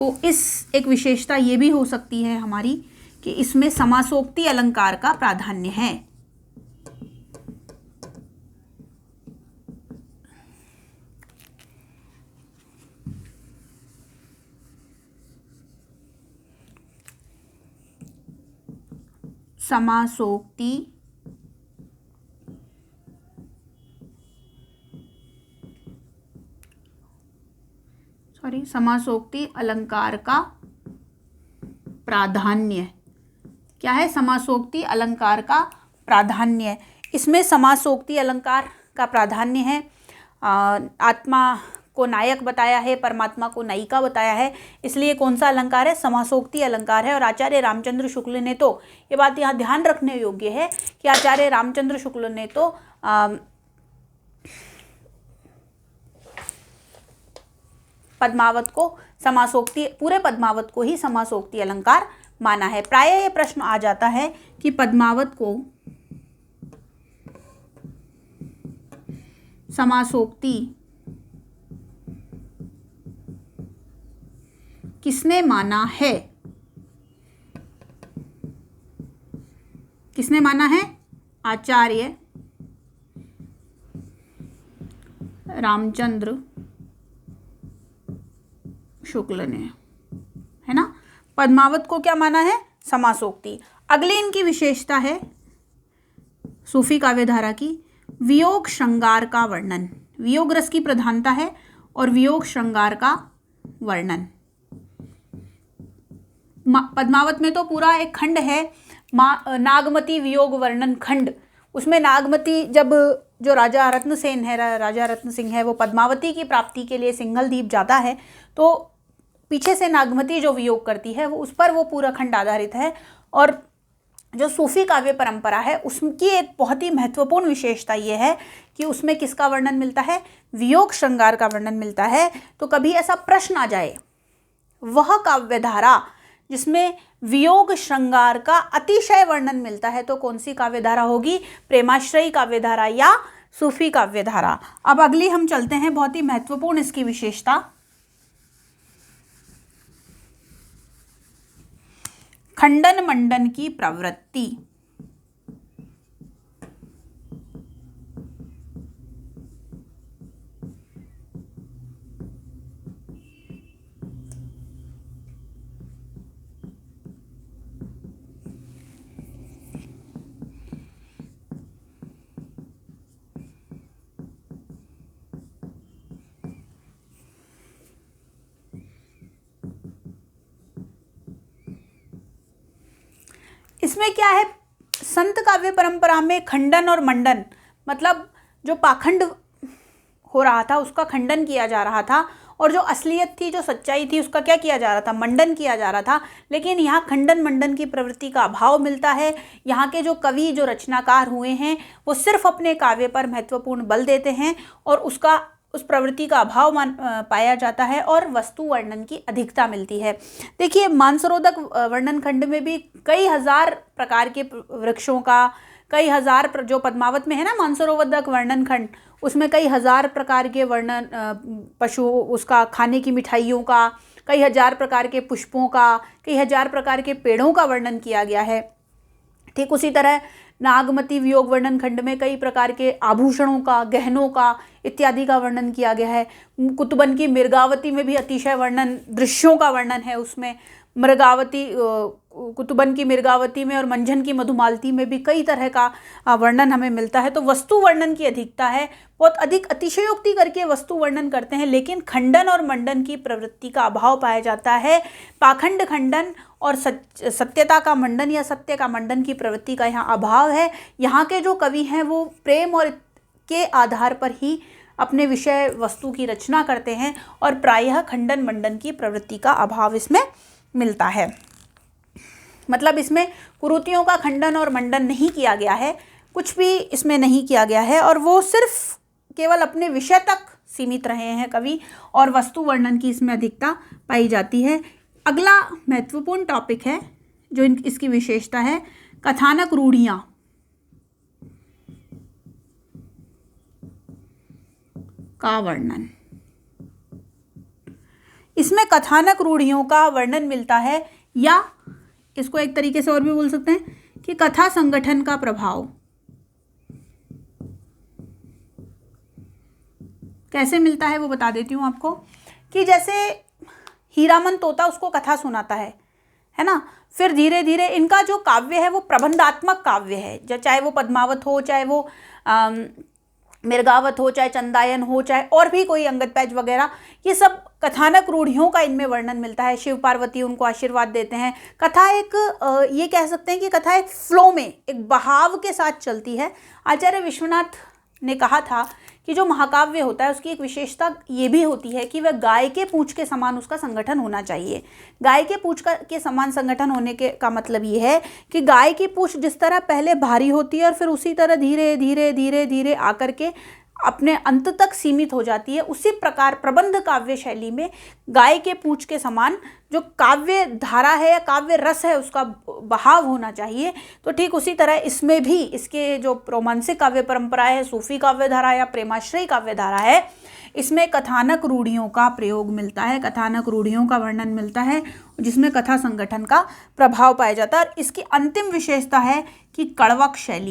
तो इस एक विशेषता ये भी हो सकती है हमारी कि इसमें समासोक्ति अलंकार का प्राधान्य है। समासोक्ति अलंकार का प्राधान्य क्या है? समासोक्ति अलंकार का प्राधान्य। इसमें समासोक्ति अलंकार का प्राधान्य है। आत्मा को नायक बताया है, परमात्मा को नायिका बताया है, इसलिए कौन सा अलंकार है? समासोक्ति अलंकार है। और आचार्य रामचंद्र शुक्ल ने तो, ये बात यहाँ ध्यान रखने योग्य है कि आचार्य रामचंद्र शुक्ल ने तो पद्मावत को समासोक्ति, पूरे पद्मावत को ही समासोक्ति अलंकार माना है। प्रायः ये प्रश्न आ जाता है कि पद्मावत को समासोक्ति किसने माना है? किसने माना है? आचार्य रामचंद्र शुक्ल ने, है ना। पद्मावत को क्या माना है? समासोक्ति। अगली इनकी विशेषता है सूफी काव्यधारा की वियोग श्रृंगार का वर्णन। वियोग रस की प्रधानता है और वियोग श्रृंगार का वर्णन। पद्मावत में तो पूरा एक खंड है नागमती वियोग वर्णन खंड। उसमें नागमती, जब जो राजा रत्नसेन है, राजा रत्न सिंह है, वो पद्मावती की प्राप्ति के लिए सिंघल द्वीप जाता है, तो पीछे से नागमती जो वियोग करती है वो, उस पर वो पूरा खंड आधारित है। और जो सूफी काव्य परंपरा है उसकी एक बहुत ही महत्वपूर्ण विशेषता ये है कि उसमें किसका वर्णन मिलता है? वियोग श्रृंगार का वर्णन मिलता है। तो कभी ऐसा प्रश्न आ जाए, वह काव्यधारा जिसमें वियोग श्रृंगार का अतिशय वर्णन मिलता है, तो कौन सी काव्यधारा होगी? प्रेमाश्रयी काव्यधारा या सूफी काव्यधारा। अब अगली हम चलते हैं, बहुत ही महत्वपूर्ण इसकी विशेषता, खंडन मंडन की प्रवृत्ति। इसमें क्या है? संत काव्य परंपरा में खंडन और मंडन, मतलब जो पाखंड हो रहा था उसका खंडन किया जा रहा था, और जो असलियत थी, जो सच्चाई थी, उसका क्या किया जा रहा था? मंडन किया जा रहा था। लेकिन यहाँ खंडन मंडन की प्रवृत्ति का अभाव मिलता है। यहाँ के जो कवि, जो रचनाकार हुए हैं, वो सिर्फ अपने काव्य पर महत्वपूर्ण बल देते हैं और उस प्रवृत्ति का अभाव पाया जाता है और वस्तु वर्णन की अधिकता मिलती है। देखिए, मानसरोधक वर्णन खंड में भी कई हजार प्रकार के वृक्षों का, कई हजार, जो पद्मावत में है ना मानसरोधक वर्णन खंड, उसमें कई हजार प्रकार के वर्णन, पशु, उसका खाने की मिठाइयों का, कई हजार प्रकार के पुष्पों का, कई हजार प्रकार के पेड़ों का वर्णन किया गया है। ठीक उसी तरह नागमती वियोग वर्णन खंड में कई प्रकार के आभूषणों का, गहनों का इत्यादि का वर्णन किया गया है। कुतुबन की मृगावती में भी अतिशय वर्णन, दृश्यों का वर्णन है उसमें। मृगावती, कुतुबन की मृगावती में और मंझन की मधुमालती में भी कई तरह का वर्णन हमें मिलता है। तो वस्तु वर्णन की अधिकता है, बहुत अधिक अतिशयोक्ति करके वस्तु वर्णन करते हैं, लेकिन खंडन और मंडन की प्रवृत्ति का अभाव पाया जाता है। पाखंड खंडन और सत्यता का मंडन या सत्य का मंडन की प्रवृत्ति का यहाँ अभाव है। यहाँ के जो कवि हैं वो प्रेम और के आधार पर ही अपने विषय वस्तु की रचना करते हैं, और प्रायः खंडन मंडन की प्रवृत्ति का अभाव इसमें मिलता है। मतलब इसमें कुरीतियों का खंडन और मंडन नहीं किया गया है, कुछ भी इसमें नहीं किया गया है, और वो सिर्फ केवल अपने विषय तक सीमित रहे हैं कवि, और वस्तु वर्णन की इसमें अधिकता पाई जाती है। अगला महत्वपूर्ण टॉपिक है जो इसकी विशेषता है, कथानक रूढ़ियाँ। का वर्णन। इसमें कथानक रूढ़ियों का वर्णन मिलता है, या इसको एक तरीके से और भी बोल सकते हैं कि कथा संगठन का प्रभाव। कैसे मिलता है वो बता देती हूँ आपको, कि जैसे हीरामन तोता उसको कथा सुनाता है ना, फिर धीरे धीरे इनका जो काव्य है वो प्रबंधात्मक काव्य है, चाहे वो पद्मावत हो, चाहे वो मिर्गावत हो, चाहे चंदायन हो, चाहे और भी कोई अंगद पैज वगैरह, ये सब कथानक रूढ़ियों का इनमें वर्णन मिलता है। शिव पार्वती उनको आशीर्वाद देते हैं। कथा एक ये कह सकते हैं कि कथा एक फ्लो में, एक बहाव के साथ चलती है। आचार्य विश्वनाथ ने कहा था कि जो महाकाव्य होता है उसकी एक विशेषता ये भी होती है कि वह गाय के पूंछ के समान उसका संगठन होना चाहिए। गाय के पूंछ के समान संगठन होने के का मतलब ये है कि गाय की पूंछ जिस तरह पहले भारी होती है और फिर उसी तरह धीरे धीरे धीरे धीरे आकर के अपने अंत तक सीमित हो जाती है, उसी प्रकार प्रबंध काव्य शैली में गाय के पूंछ के समान जो काव्य धारा है या काव्य रस है उसका बहाव होना चाहिए। तो ठीक उसी तरह इसमें भी इसके जो रोमांसिक काव्य परंपरा है, सूफी काव्य धारा या प्रेमाश्रयी काव्य धारा है, इसमें कथानक रूढ़ियों का प्रयोग मिलता है, कथानक रूढ़ियों का वर्णन मिलता है, जिसमें कथा संगठन का प्रभाव पाया जाता है। और इसकी अंतिम विशेषता है कि कड़वक शैली।